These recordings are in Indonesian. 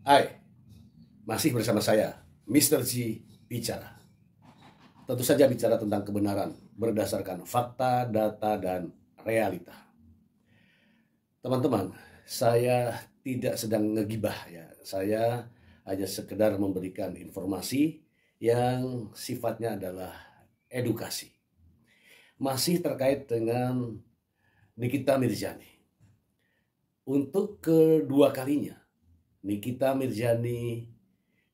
Hai, masih bersama saya, Mr. G bicara. Tentu saja bicara tentang kebenaran berdasarkan fakta, data, dan realita. Teman-teman, saya tidak sedang ngegibah ya. Saya hanya sekedar memberikan informasi yang sifatnya adalah edukasi. Masih terkait dengan Nikita Mirzani. Untuk kedua kalinya, Nikita Mirzani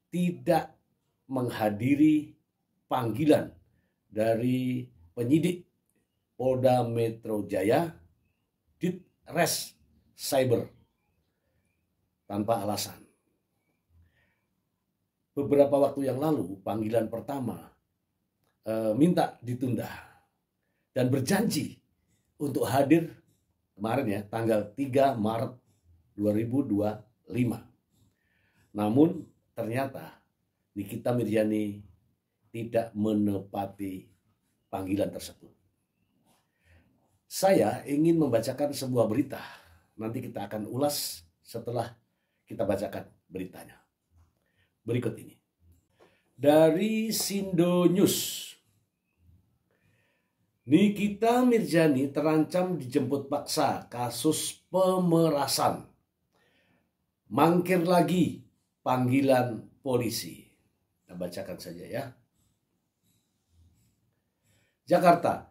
tidak menghadiri panggilan dari penyidik Polda Metro Jaya Ditres Cyber tanpa alasan. Beberapa waktu yang lalu panggilan pertama minta ditunda dan berjanji untuk hadir kemarin ya, tanggal 3 Maret 2025. Namun ternyata Nikita Mirzani tidak menepati panggilan tersebut. Saya ingin membacakan sebuah berita. Nanti kita akan ulas setelah kita bacakan beritanya. Berikut ini. Dari Sindo News. Nikita Mirzani terancam dijemput paksa kasus pemerasan. Mangkir lagi panggilan polisi. Kita bacakan saja ya. Jakarta.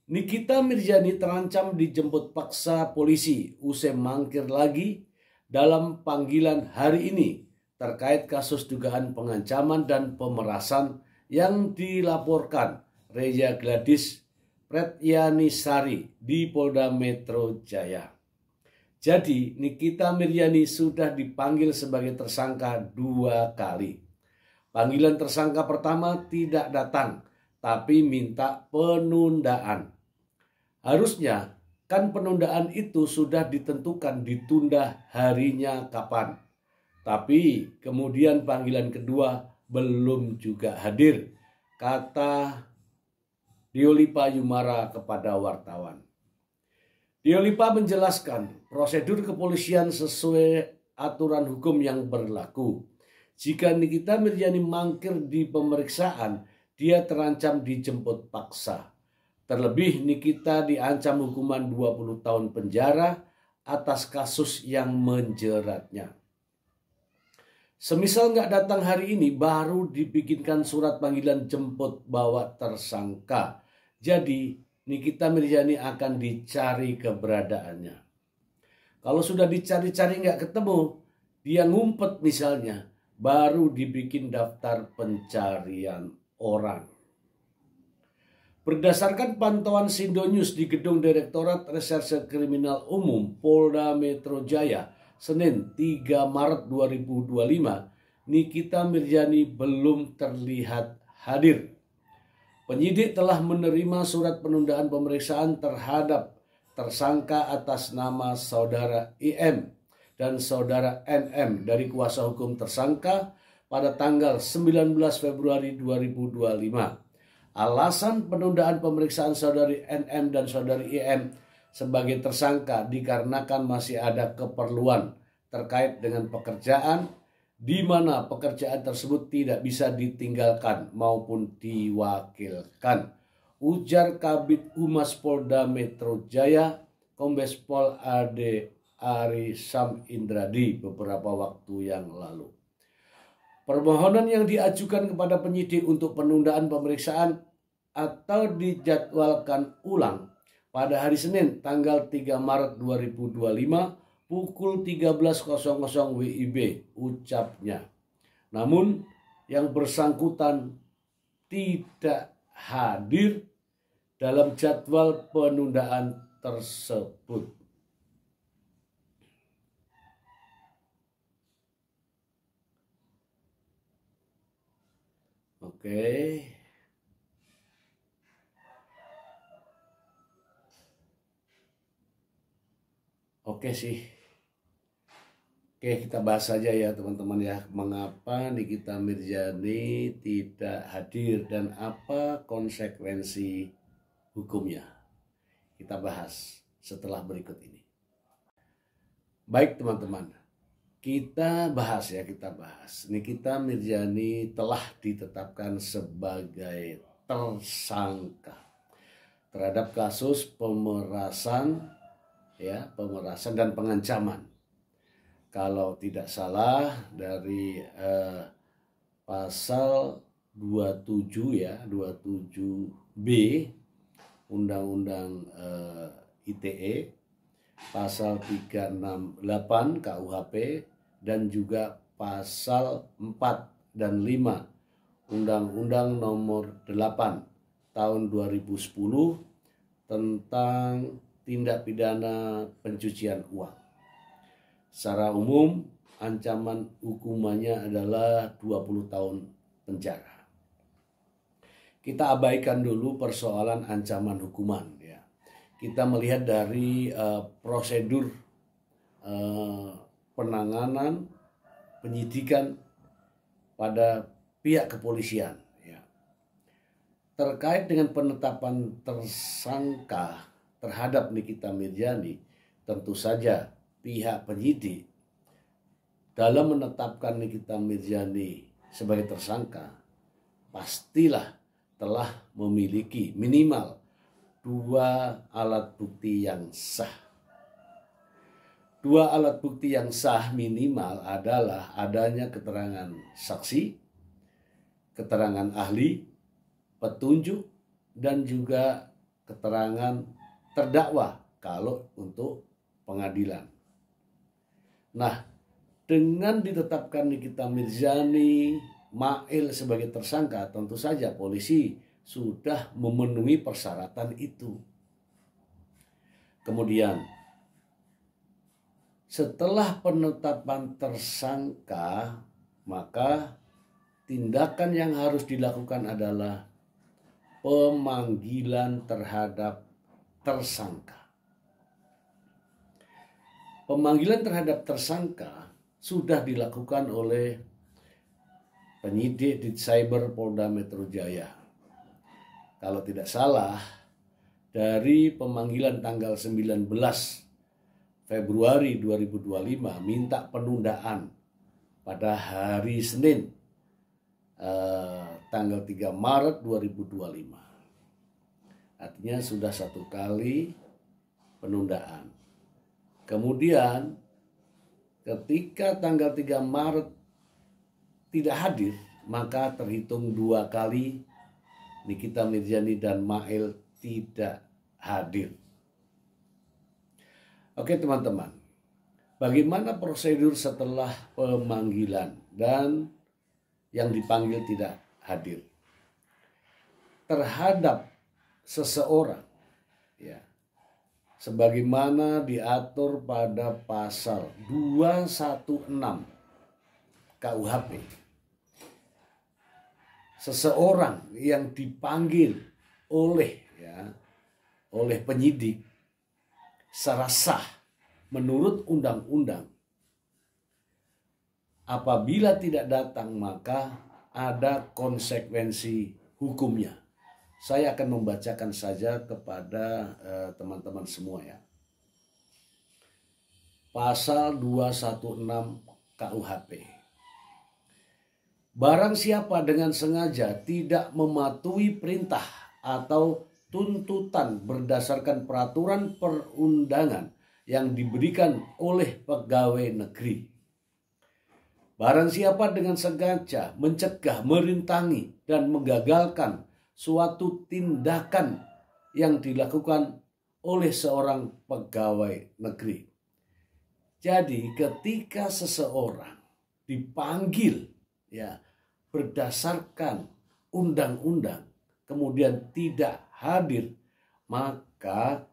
Nikita Mirzani terancam dijemput paksa polisi usai mangkir lagi dalam panggilan hari ini terkait kasus dugaan pengancaman dan pemerasan yang dilaporkan Reza Gladys Pretyanisari di Polda Metro Jaya. Jadi Nikita Mirzani sudah dipanggil sebagai tersangka 2 kali. Panggilan tersangka pertama tidak datang, tapi minta penundaan. Harusnya kan penundaan itu sudah ditentukan ditunda harinya kapan. Tapi kemudian panggilan kedua belum juga hadir, kata Diolipa Yumara kepada wartawan. Diolipa menjelaskan prosedur kepolisian sesuai aturan hukum yang berlaku. Jika Nikita Mirzani mangkir di pemeriksaan, dia terancam dijemput paksa. Terlebih Nikita diancam hukuman 20 tahun penjara atas kasus yang menjeratnya. Semisal nggak datang hari ini, baru dibikinkan surat panggilan jemput bawa tersangka. Jadi Nikita Mirzani akan dicari keberadaannya. Kalau sudah dicari-cari nggak ketemu, dia ngumpet misalnya, baru dibikin daftar pencarian orang. Berdasarkan pantauan Sindo News di Gedung Direktorat Reserse Kriminal Umum Polda Metro Jaya, Senin 3 Maret 2025, Nikita Mirzani belum terlihat hadir. Penyidik telah menerima surat penundaan pemeriksaan terhadap tersangka atas nama Saudara IM dan Saudara NM dari kuasa hukum tersangka pada tanggal 19 Februari 2025. Alasan penundaan pemeriksaan Saudari NM dan Saudari IM sebagai tersangka dikarenakan masih ada keperluan terkait dengan pekerjaan di mana pekerjaan tersebut tidak bisa ditinggalkan maupun diwakilkan. Ujar Kabid Humas Polda Metro Jaya, Kombes Pol Ade Ari Sam Indradi beberapa waktu yang lalu. Permohonan yang diajukan kepada penyidik untuk penundaan pemeriksaan atau dijadwalkan ulang pada hari Senin tanggal 3 Maret 2025 pukul 13.00 WIB, ucapnya. Namun yang bersangkutan tidak hadir dalam jadwal penundaan tersebut. Oke sih. Oke, kita bahas saja ya teman-teman ya. Mengapa Nikita Mirzani tidak hadir dan apa konsekuensi hukumnya. Kita bahas setelah berikut ini. Baik teman-teman. kita bahas. Nikita Mirzani telah ditetapkan sebagai tersangka terhadap kasus pemerasan dan pengancaman. Kalau tidak salah dari pasal 27B Undang-Undang ITE, pasal 368 KUHP, dan juga pasal 4 dan 5 Undang-Undang nomor 8 tahun 2010 tentang tindak pidana pencucian uang. Secara umum ancaman hukumannya adalah 20 tahun penjara. Kita abaikan dulu persoalan ancaman hukuman ya. Kita melihat dari prosedur penanganan penyidikan pada pihak kepolisian ya. Terkait dengan penetapan tersangka terhadap Nikita Mirzani, tentu saja pihak penyidik dalam menetapkan Nikita Mirzani sebagai tersangka pastilah telah memiliki minimal 2 alat bukti yang sah. 2 alat bukti yang sah minimal adalah adanya keterangan saksi, keterangan ahli, petunjuk, dan juga keterangan terdakwa kalau untuk pengadilan. Nah, dengan ditetapkan Nikita Mirzani Mail sebagai tersangka, tentu saja polisi sudah memenuhi persyaratan itu. Kemudian, setelah penetapan tersangka, maka tindakan yang harus dilakukan adalah pemanggilan terhadap tersangka. Pemanggilan terhadap tersangka sudah dilakukan oleh penyidik di Cyber Polda Metro Jaya. Kalau tidak salah, dari pemanggilan tanggal 19 Februari 2025 minta penundaan pada hari Senin tanggal 3 Maret 2025. Artinya sudah 1 kali penundaan. Kemudian ketika tanggal 3 Maret tidak hadir, maka terhitung 2 kali Nikita Mirzani dan Mail tidak hadir. Oke teman-teman, bagaimana prosedur setelah pemanggilan dan yang dipanggil tidak hadir? Terhadap seseorang ya, sebagaimana diatur pada pasal 216 KUHP, seseorang yang dipanggil oleh penyidik secara sah menurut undang-undang, apabila tidak datang maka ada konsekuensi hukumnya. Saya akan membacakan saja kepada teman-teman semua ya. Pasal 216 KUHP. Barang siapa dengan sengaja tidak mematuhi perintah atau tuntutan berdasarkan peraturan perundangan yang diberikan oleh pegawai negeri. Barang siapa dengan sengaja mencegah, merintangi, dan menggagalkan suatu tindakan yang dilakukan oleh seorang pegawai negeri. Jadi ketika seseorang dipanggil ya berdasarkan undang-undang kemudian tidak hadir, maka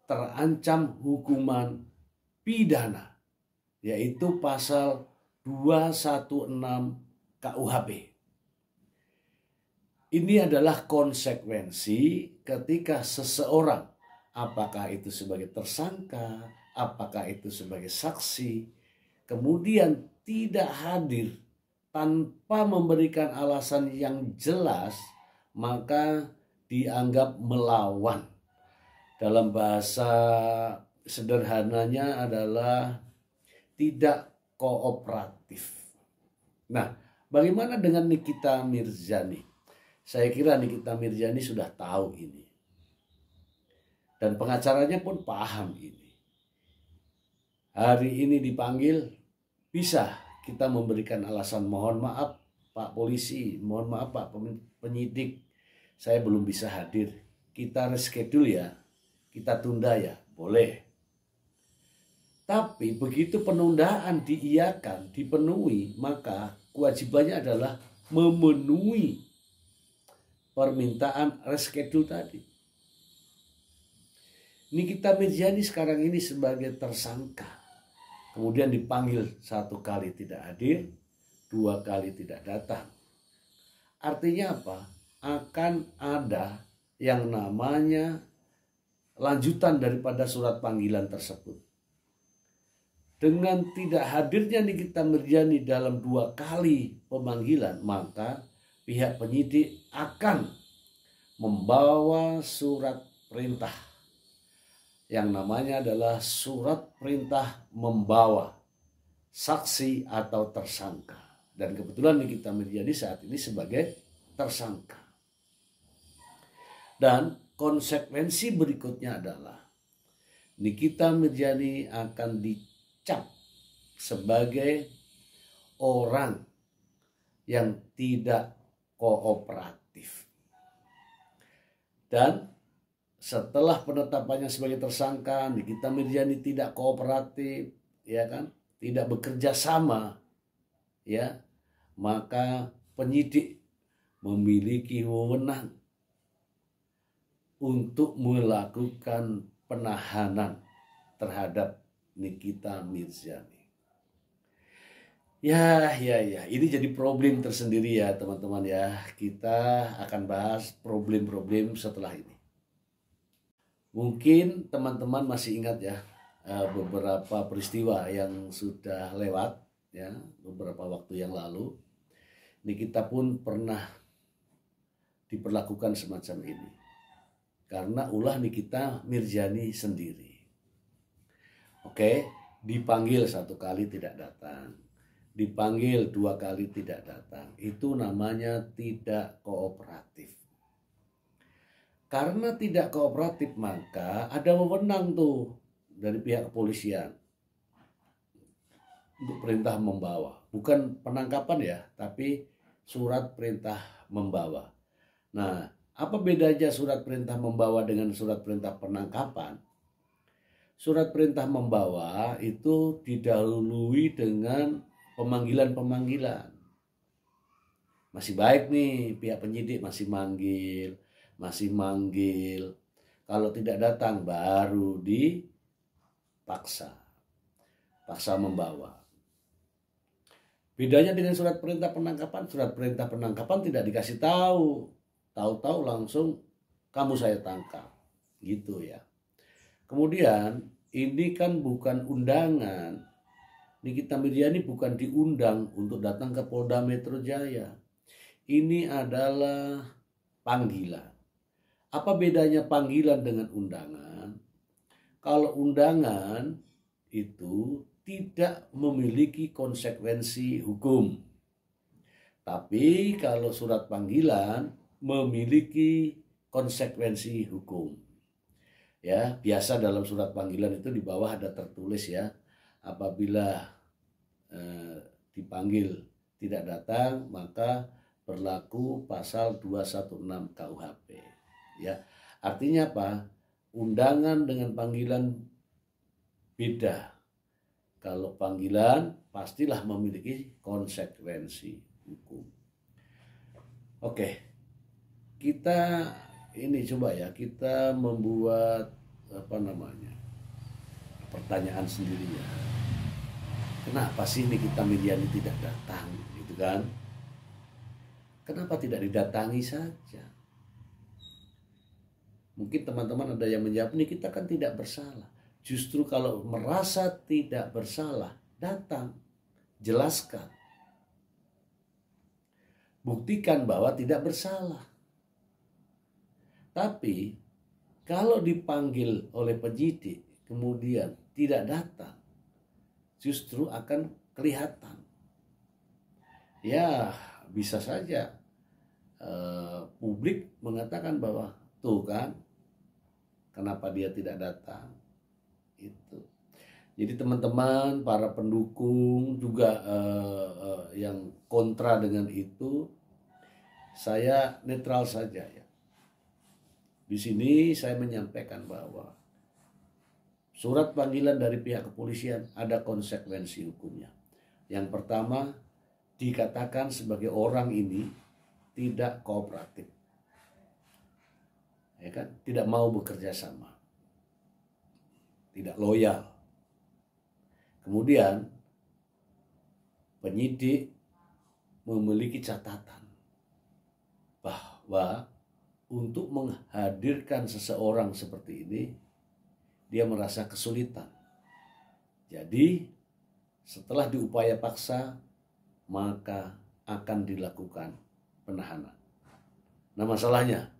terancam hukuman pidana yaitu pasal 216 KUHP. Ini adalah konsekuensi ketika seseorang, apakah itu sebagai tersangka, apakah itu sebagai saksi, kemudian tidak hadir tanpa memberikan alasan yang jelas, maka dianggap melawan. Dalam bahasa sederhananya adalah tidak kooperatif. Nah, bagaimana dengan Nikita Mirzani? Saya kira Nikita Mirzani sudah tahu ini. Dan pengacaranya pun paham ini. Hari ini dipanggil, bisa kita memberikan alasan, mohon maaf Pak Polisi, mohon maaf Pak penyidik, saya belum bisa hadir. Kita reschedule ya, kita tunda ya, boleh. Tapi begitu penundaan diiyakan, dipenuhi, maka kewajibannya adalah memenuhi permintaan reschedule tadi. Nikita Mirzani sekarang ini sebagai tersangka. Kemudian dipanggil 1 kali tidak hadir, 2 kali tidak datang. Artinya apa? Akan ada yang namanya lanjutan daripada surat panggilan tersebut. Dengan tidak hadirnya Nikita Mirzani dalam 2 kali pemanggilan, maka pihak penyidik akan membawa surat perintah yang namanya adalah surat perintah membawa saksi atau tersangka. Dan kebetulan Nikita Mirzani saat ini sebagai tersangka. Dan konsekuensi berikutnya adalah Nikita Mirzani akan dicap sebagai orang yang tidak kooperatif. Dan setelah penetapannya sebagai tersangka, Nikita Mirzani tidak kooperatif, ya kan, tidak bekerja sama, ya, maka penyidik memiliki wewenang untuk melakukan penahanan terhadap Nikita Mirzani. Ya, ini jadi problem tersendiri ya teman-teman ya. Kita akan bahas problem-problem setelah ini. Mungkin teman-teman masih ingat ya beberapa peristiwa yang sudah lewat ya, beberapa waktu yang lalu. Nikita pun pernah diperlakukan semacam ini. Karena ulah Nikita Mirzani sendiri. Oke, dipanggil 1 kali tidak datang. Dipanggil 2 kali tidak datang. Itu namanya tidak kooperatif. Karena tidak kooperatif, maka ada wewenang tuh dari pihak kepolisian untuk perintah membawa. Bukan penangkapan ya, tapi surat perintah membawa. Nah, apa bedanya surat perintah membawa dengan surat perintah penangkapan? Surat perintah membawa itu didahului dengan pemanggilan-pemanggilan. Masih baik nih pihak penyidik masih manggil. Kalau tidak datang baru paksa membawa. Bedanya dengan surat perintah penangkapan tidak dikasih tahu. Tahu-tahu langsung kamu saya tangkap. Gitu ya. Kemudian ini kan bukan undangan. Nikita Mirzani bukan diundang untuk datang ke Polda Metro Jaya. Ini adalah panggilan. Apa bedanya panggilan dengan undangan? Kalau undangan itu tidak memiliki konsekuensi hukum. Tapi kalau surat panggilan memiliki konsekuensi hukum. Ya, biasa dalam surat panggilan itu di bawah ada tertulis ya, apabila dipanggil tidak datang maka berlaku pasal 216 KUHP. Ya, artinya apa? Undangan dengan panggilan beda. Kalau panggilan pastilah memiliki konsekuensi hukum. Oke, kita ini coba ya, kita membuat pertanyaan sendiri ya. Kenapa sih Nikita Mirzani tidak datang, gitu kan? Kenapa tidak didatangi saja? Mungkin teman-teman ada yang menjawab, Nikita kan tidak bersalah. Justru kalau merasa tidak bersalah, datang, jelaskan. Buktikan bahwa tidak bersalah. Tapi kalau dipanggil oleh penyidik kemudian tidak datang, justru akan kelihatan. Ya, bisa saja publik mengatakan bahwa tuh kan, kenapa dia tidak datang. Itu. Jadi teman-teman, para pendukung juga yang kontra dengan itu, saya netral saja ya. Di sini saya menyampaikan bahwa surat panggilan dari pihak kepolisian ada konsekuensi hukumnya. Yang pertama, dikatakan sebagai orang ini tidak kooperatif, ya kan? Tidak mau bekerja sama, tidak loyal. Kemudian penyidik memiliki catatan bahwa untuk menghadirkan seseorang seperti ini, dia merasa kesulitan. Jadi setelah diupaya paksa, maka akan dilakukan penahanan. Nah masalahnya,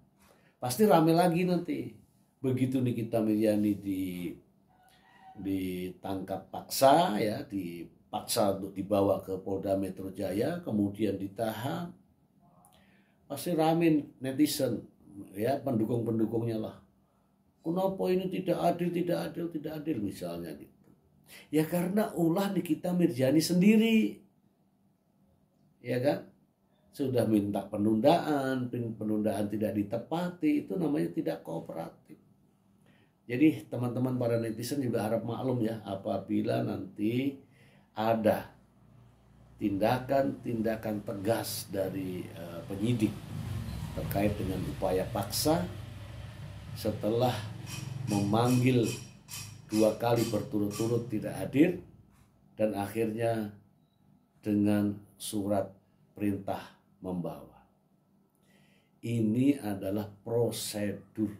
pasti rame lagi nanti. Begitu Nikita Mirzani ditangkap paksa, ya, dipaksa untuk dibawa ke Polda Metro Jaya, kemudian ditahan, pasti rame netizen, ya, pendukung-pendukungnya lah. Kenapa ini tidak adil misalnya gitu. Ya karena ulah Nikita Mirzani sendiri, ya kan? Sudah minta penundaan tidak ditepati, itu namanya tidak kooperatif. Jadi teman-teman para netizen juga harap maklum ya, apabila nanti ada tindakan tegas dari penyidik terkait dengan upaya paksa setelah memanggil 2 kali berturut-turut tidak hadir dan akhirnya dengan surat perintah membawa. Ini adalah prosedur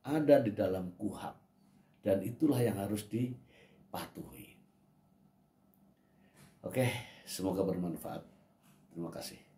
ada di dalam KUHP dan itulah yang harus dipatuhi. Oke, semoga bermanfaat. Terima kasih.